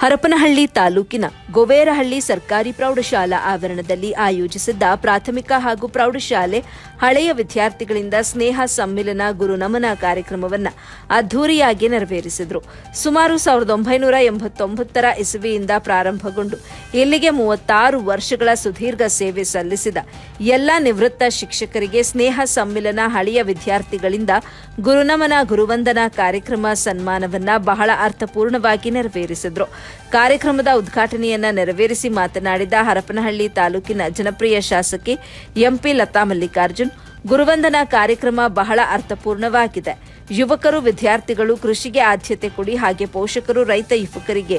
ಹರಪನಹಳ್ಳಿ ತಾಲೂಕಿನ ಗೊವೇರಹಳ್ಳಿ ಸರ್ಕಾರಿ ಪ್ರೌಢಶಾಲಾ ಆವರಣದಲ್ಲಿ ಆಯೋಜಿಸಿದ್ದ ಪ್ರಾಥಮಿಕ ಹಾಗೂ ಪ್ರೌಢಶಾಲೆ ಹಳೆಯ ವಿದ್ಯಾರ್ಥಿಗಳಿಂದ ಸ್ನೇಹ ಸಮ್ಮಿಲನ ಗುರುನಮನ ಕಾರ್ಯಕ್ರಮವನ್ನು ಅದ್ದೂರಿಯಾಗಿ ನೆರವೇರಿಸಿದರು. ಸುಮಾರು 1989ರ ಇಸವಿಯಿಂದ ಪ್ರಾರಂಭಗೊಂಡು ಇಲ್ಲಿಗೆ 36 ವರ್ಷಗಳ ಸುದೀರ್ಘ ಸೇವೆ ಸಲ್ಲಿಸಿದ ಎಲ್ಲ ನಿವೃತ್ತ ಶಿಕ್ಷಕರಿಗೆ ಸ್ನೇಹ ಸಮ್ಮಿಲನ ಹಳೆಯ ವಿದ್ಯಾರ್ಥಿಗಳಿಂದ ಗುರುನಮನ ಗುರುವಂದನಾ ಕಾರ್ಯಕ್ರಮ ಸನ್ಮಾನವನ್ನು ಬಹಳ ಅರ್ಥಪೂರ್ಣವಾಗಿ ನೆರವೇರಿಸಿದರು. ಕಾರ್ಯಕ್ರಮದ ಉದ್ಘಾಟನೆಯನ್ನ ನೆರವೇರಿಸಿ ಮಾತನಾಡಿದ ಹರಪನಹಳ್ಳಿ ತಾಲೂಕಿನ ಜನಪ್ರಿಯ ಶಾಸಕಿ ಎಂಪಿ ಲತಾ ಮಲ್ಲಿಕಾರ್ಜುನ್, ಗುರುವಂದನಾ ಕಾರ್ಯಕ್ರಮ ಬಹಳ ಅರ್ಥಪೂರ್ಣವಾಗಿದೆ. ಯುವಕರು, ವಿದ್ಯಾರ್ಥಿಗಳು ಕೃಷಿಗೆ ಆದ್ಯತೆ ಕೊಡಿ, ಹಾಗೆ ಪೋಷಕರು ರೈತ ಯುವಕರಿಗೆ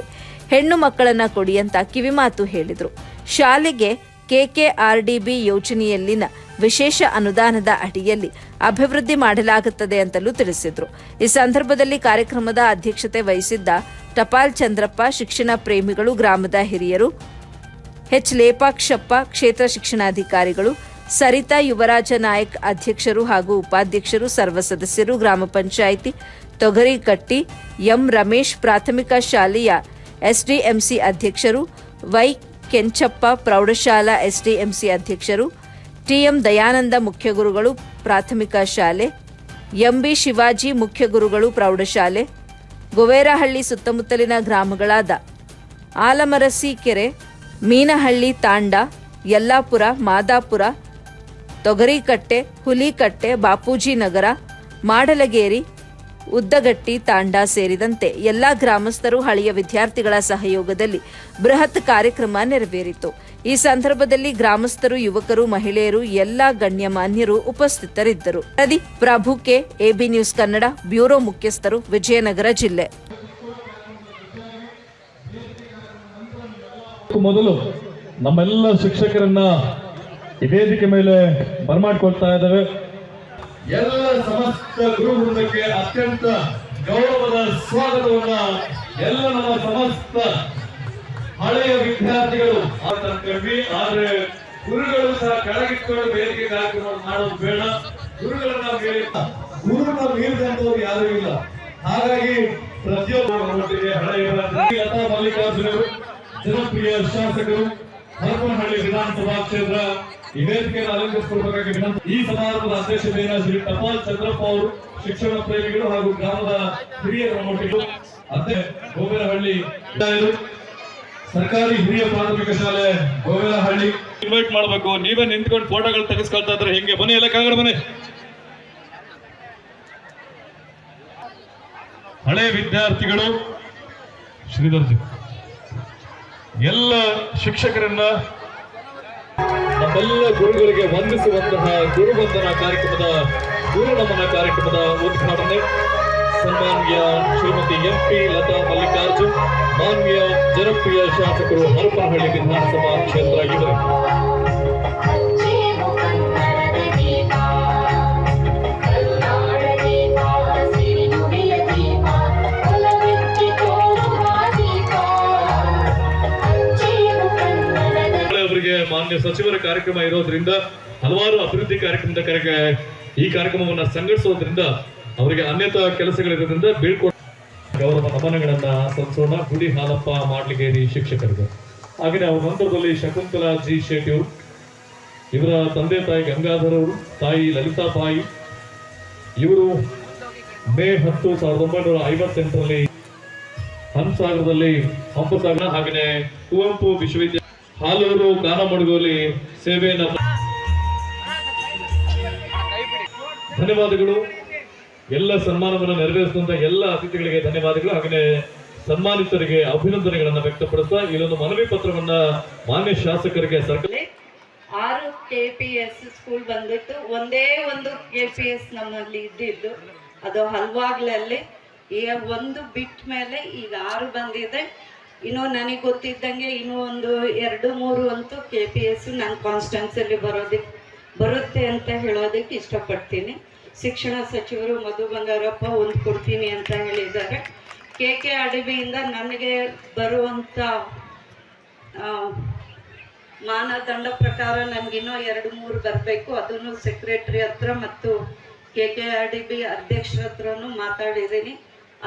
ಹೆಣ್ಣು ಮಕ್ಕಳನ್ನ ಕೊಡಿ ಅಂತ ಕಿವಿಮಾತು ಹೇಳಿದರು. ಶಾಲೆಗೆ ಕೆಕೆಆರ್ಡಿಬಿ ಯೋಜನೆಯಲ್ಲಿನ ವಿಶೇಷ ಅನುದಾನದ ಅಡಿಯಲ್ಲಿ ಅಭಿವೃದ್ಧಿ ಮಾಡಲಾಗುತ್ತದೆ ಅಂತಲೂ ತಿಳಿಸಿದರು. ಈ ಸಂದರ್ಭದಲ್ಲಿ ಕಾರ್ಯಕ್ರಮದ ಅಧ್ಯಕ್ಷತೆ ವಹಿಸಿದ್ದ ಟಪಾಲ್ ಚಂದ್ರಪ್ಪ, ಶಿಕ್ಷಣ ಪ್ರೇಮಿಗಳು, ಗ್ರಾಮದ ಹಿರಿಯರು, ಎಚ್ ಲೇಪಾಕ್ಷಪ್ಪ, ಕ್ಷೇತ್ರ ಶಿಕ್ಷಣಾಧಿಕಾರಿಗಳು, ಸರಿತಾ ಯುವರಾಜ ನಾಯಕ್ ಅಧ್ಯಕ್ಷರು ಹಾಗೂ ಉಪಾಧ್ಯಕ್ಷರು, ಸರ್ವ ಸದಸ್ಯರು, ಗ್ರಾಮ ಪಂಚಾಯಿತಿ ತೊಗರಿಕಟ್ಟಿ, ಎಂ ರಮೇಶ್ ಪ್ರಾಥಮಿಕ ಶಾಲೆಯ ಎಸ್ಡಿಎಂಸಿ ಅಧ್ಯಕ್ಷರು, ವೈ ಕೆಂಚಪ್ಪ ಪ್ರೌಢಶಾಲಾ ಎಸ್ಡಿಎಂಸಿ ಅಧ್ಯಕ್ಷರು, ಟಿಎಂ ದಯಾನಂದ ಮುಖ್ಯ ಗುರುಗಳು ಪ್ರಾಥಮಿಕ ಶಾಲೆ, ಎಂಬಿ ಶಿವಾಜಿ ಮುಖ್ಯ ಗುರುಗಳು ಪ್ರೌಢಶಾಲೆ, ಗೊವೇರಹಳ್ಳಿ ಸುತ್ತಮುತ್ತಲಿನ ಗ್ರಾಮಗಳಾದ ಆಲಮರಸಿ ಕೆರೆ, ಮೀನಹಳ್ಳಿ ತಾಂಡ, ಯಲ್ಲಾಪುರ, ಮಾದಾಪುರ, ತೊಗರಿಕಟ್ಟೆ, ಹುಲಿಕಟ್ಟೆ, ಬಾಪೂಜಿ ನಗರ, ಮಾಡಲಗೇರಿ, ಉದ್ದಗಟ್ಟಿ ತಾಂಡ ಸೇರಿದಂತೆ ಎಲ್ಲಾ ಗ್ರಾಮಸ್ಥರು ಹಳೆಯ ವಿದ್ಯಾರ್ಥಿಗಳ ಸಹಯೋಗದಲ್ಲಿ ಬೃಹತ್ ಕಾರ್ಯಕ್ರಮ ನೆರವೇರಿತು. ಈ ಸಂದರ್ಭದಲ್ಲಿ ಗ್ರಾಮಸ್ಥರು, ಯುವಕರು, ಮಹಿಳೆಯರು, ಎಲ್ಲಾ ಗಣ್ಯಮಾನ್ಯರು ಉಪಸ್ಥಿತರಿದ್ದರು. Prabhu K, AB news Kannada, bureau ಮುಖ್ಯಸ್ಥರು, ವಿಜಯನಗರ ಜಿಲ್ಲೆ. ಮೊದಲು ನಮ್ಮೆಲ್ಲ ಶಿಕ್ಷಕರನ್ನ ಈ ವೇದಿಕೆ ಮೇಲೆ ಬರಮಾಡ್ಕೊಳ್ತಾ ಇದ್ದೇವೆ. ಎಲ್ಲ ಸಮಸ್ತ ಗುರುವೃಂದಕ್ಕೆ ಅತ್ಯಂತ ಗೌರವದ ಸ್ವಾಗತವನ್ನ ಎಲ್ಲ ನಮ್ಮ ಸಮಸ್ತ ಹಳೆಯ ವಿದ್ಯಾರ್ಥಿಗಳು ಆದ್ರೆ ಗುರುಗಳು ಸಹ ಕೆಳಗಿಟ್ಕೊಂಡು ವೇದಿಕೆ ಕಾರ್ಯಕ್ರಮ ಮಾಡೋದು ಬೇಡ. ಗುರುಗಳನ್ನ ಮೀರಿದಂತವ್ರು ಯಾರೂ ಇಲ್ಲ. ಹಾಗಾಗಿ ಪ್ರತಿಯೊಬ್ಬರಿಗೆ ಹಳೆಯ ಲತಾ ಮಲ್ಲಿಕಾರ್ಜುನ್ ಅವರು, ಜನಪ್ರಿಯ ಶಾಸಕರು, ಹರಪನಹಳ್ಳಿ ವಿಧಾನಸಭಾ ಕ್ಷೇತ್ರ ಈ ವೇದಿಕೆಯನ್ನು ಅಲಂಕರಿಸಿಕೊಳ್ಬೇಕಾಗಿ ವಿನಂತಿ. ಈ ಸಮಾರಂಭದ ಅಧ್ಯಕ್ಷತೆಯನ್ನು ಶ್ರೀ ಟಪಾಲ್ ಚಂದ್ರಪ್ಪ ಅವರು, ಶಿಕ್ಷಣ ಪ್ರೇಮಿಗಳು ಹಾಗೂ ಗ್ರಾಮದ ಹಿರಿಯರ ಒಟ್ಟಿಗೆ ಗೋವೇರಹಳ್ಳಿ ಸರ್ಕಾರಿ ಹಿರಿಯ ಪ್ರಾಥಮಿಕ ಶಾಲೆ ಗೋವೇರಹಳ್ಳಿ ಇನ್ವೈಟ್ ಮಾಡಬೇಕು. ನೀವೇ ನಿಂತ್ಕೊಂಡು ಫೋಟೋಗಳು ತೆಗೆಸ್ಕೊಳ್ತಾ ಇದ್ರೆ ಹೆಂಗೆ? ಬನ್ನಿ ಎಲ್ಲ ಕಾಗಡ ಬನ್ನಿ. ಹಳೆ ವಿದ್ಯಾರ್ಥಿಗಳು, ಶ್ರೀಧರ್ಜಿ, ಎಲ್ಲ ಶಿಕ್ಷಕರನ್ನ, ನಮ್ಮೆಲ್ಲ ಗುರುಗಳಿಗೆ ವಂದಿಸುವಂತಹ ಗುರುವಂದನಾ ಕಾರ್ಯಕ್ರಮದ ಗುರುನಮನ ಕಾರ್ಯಕ್ರಮದ ಉದ್ಘಾಟನೆ ಸನ್ಮಾನ್ಯ ಶ್ರೀಮತಿ ಎಂಪಿ ಲತಾ ಮಲ್ಲಿಕಾರ್ಜುನ್, ಮಾನ್ಯ ಜನಪ್ರಿಯ ಶಾಸಕರು, ಹರಪನಹಳ್ಳಿ ವಿಧಾನಸಭಾ ಕ್ಷೇತ್ರ ಇವರು. ಮಾನ್ಯ ಸಚಿವರ ಕಾರ್ಯಕ್ರಮ ಇರೋದ್ರಿಂದ ಹಲವಾರು ಅಭಿವೃದ್ಧಿ ಕಾರ್ಯಕ್ರಮದ ಈ ಕಾರ್ಯಕ್ರಮವನ್ನು ಸಂಘಟಿಸೋದ್ರಿಂದ ಅವರಿಗೆ ಅನ್ಯತಾ ಕೆಲಸಗಳಿರೋದ್ರಿಂದ ಬೀಳ್ಕೊಂಡು ಗೌರವ ನಮನಗಳನ್ನ ಸಲ್ಲಿಸೋಣ. ಗುಡಿ ಹಾಲಪ್ಪ ಮಾಡ್ಲಿಗೇರಿ ಶಿಕ್ಷಕರಿಗೆ, ಹಾಗೆಯೇ ಅವರ ನಂತರದಲ್ಲಿ ಶಕುಂತಲಾ ಜಿ ಶೆಟ್ಟಿ ಅವರು, ಇವರ ತಂದೆ ತಾಯಿ ಗಂಗಾಧರ್ ಅವರು, ತಾಯಿ ಲಲಿತಾಬಾಯಿ. ಇವರು ಮೇ 10, 1958ರಲ್ಲಿ ಹಂಸಾಗರದಲ್ಲಿ ಹಂಪಸಾಗರ, ಹಾಗೆಯೇ ಕುವೆಂಪು ವಿಶ್ವವಿದ್ಯಾಲಯ ಹಾಲೂರು ಕಾನಮಡುಗಲ್ಲಿ ಸೇವೆಯನ್ನು. ಧನ್ಯವಾದಗಳು. ಎಲ್ಲ ಸನ್ಮಾನವನ್ನು ನೆರವೇರಿಸಿದಂತ ಎಲ್ಲ ಅತಿಥಿಗಳಿಗೆ ಧನ್ಯವಾದಗಳು. ಹಾಗೆಯೇ ಸನ್ಮಾನಿತರಿಗೆ ಅಭಿನಂದನೆಗಳನ್ನು ವ್ಯಕ್ತಪಡಿಸ್ತಾ ಇಲ್ಲೊಂದು ಮನವಿ ಪತ್ರವನ್ನ ಮಾನ್ಯ ಶಾಸಕರಿಗೆ 6 KPS ಸ್ಕೂಲ್ ಬಂದಿತ್ತು. ಒಂದೇ ಒಂದು KPS ನಮ್ಮಲ್ಲಿ ಇದ್ದಿದ್ದು, ಅದು ಹಲ್ವಾಗ್ಲಲ್ಲಿ. ಈಗ ಒಂದು ಬಿಟ್ಟ ಮೇಲೆ ಈಗ 6 ಬಂದಿದೆ. ಇನ್ನು ನನಗೆ ಗೊತ್ತಿದ್ದಂಗೆ ಇನ್ನೂ ಒಂದು 2-3 ಅಂತೂ KPS ನನ್ನ ಕಾನ್ಸ್ಟಿಟ್ಯೂನ್ಸಿಯಲ್ಲಿ ಬರುತ್ತೆ ಅಂತ ಹೇಳೋದಕ್ಕೆ ಇಷ್ಟಪಡ್ತೀನಿ. ಶಿಕ್ಷಣ ಸಚಿವರು ಮಧು ಬಂಗಾರಪ್ಪ ಒಂದು ಕೊಡ್ತೀನಿ ಅಂತ ಹೇಳಿದ್ದಾರೆ. KKRDBಯಿಂದ ನನಗೆ ಬರುವಂಥ ಮಾನದಂಡ ಪ್ರಕಾರ ನನಗಿನ್ನೂ 2-3 ಬರಬೇಕು. ಅದನ್ನು ಸೆಕ್ರೆಟರಿ ಹತ್ರ ಮತ್ತು KKRDB ಅಧ್ಯಕ್ಷರ ಹತ್ರನೂ ಮಾತಾಡಿದ್ದೀನಿ.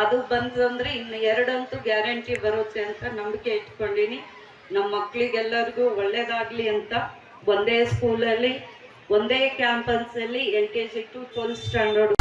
ಅದು ಬಂತಂದ್ರೆ ಇನ್ನು 2 ಅಂತೂ ಗ್ಯಾರಂಟಿ ಬರುತ್ತೆ ಅಂತ ನಂಬಿಕೆ ಇಟ್ಕೊಂಡಿನಿ. ನಮ್ಮ ಮಕ್ಕಳಿಗೆಲ್ಲರಿಗೂ ಒಳ್ಳೇದಾಗ್ಲಿ ಅಂತ ಒಂದೇ ಸ್ಕೂಲಲ್ಲಿ ಒಂದೇ ಕ್ಯಾಂಪಸ್ಸಲ್ಲಿ LKG to 12th ಸ್ಟ್ಯಾಂಡರ್ಡ್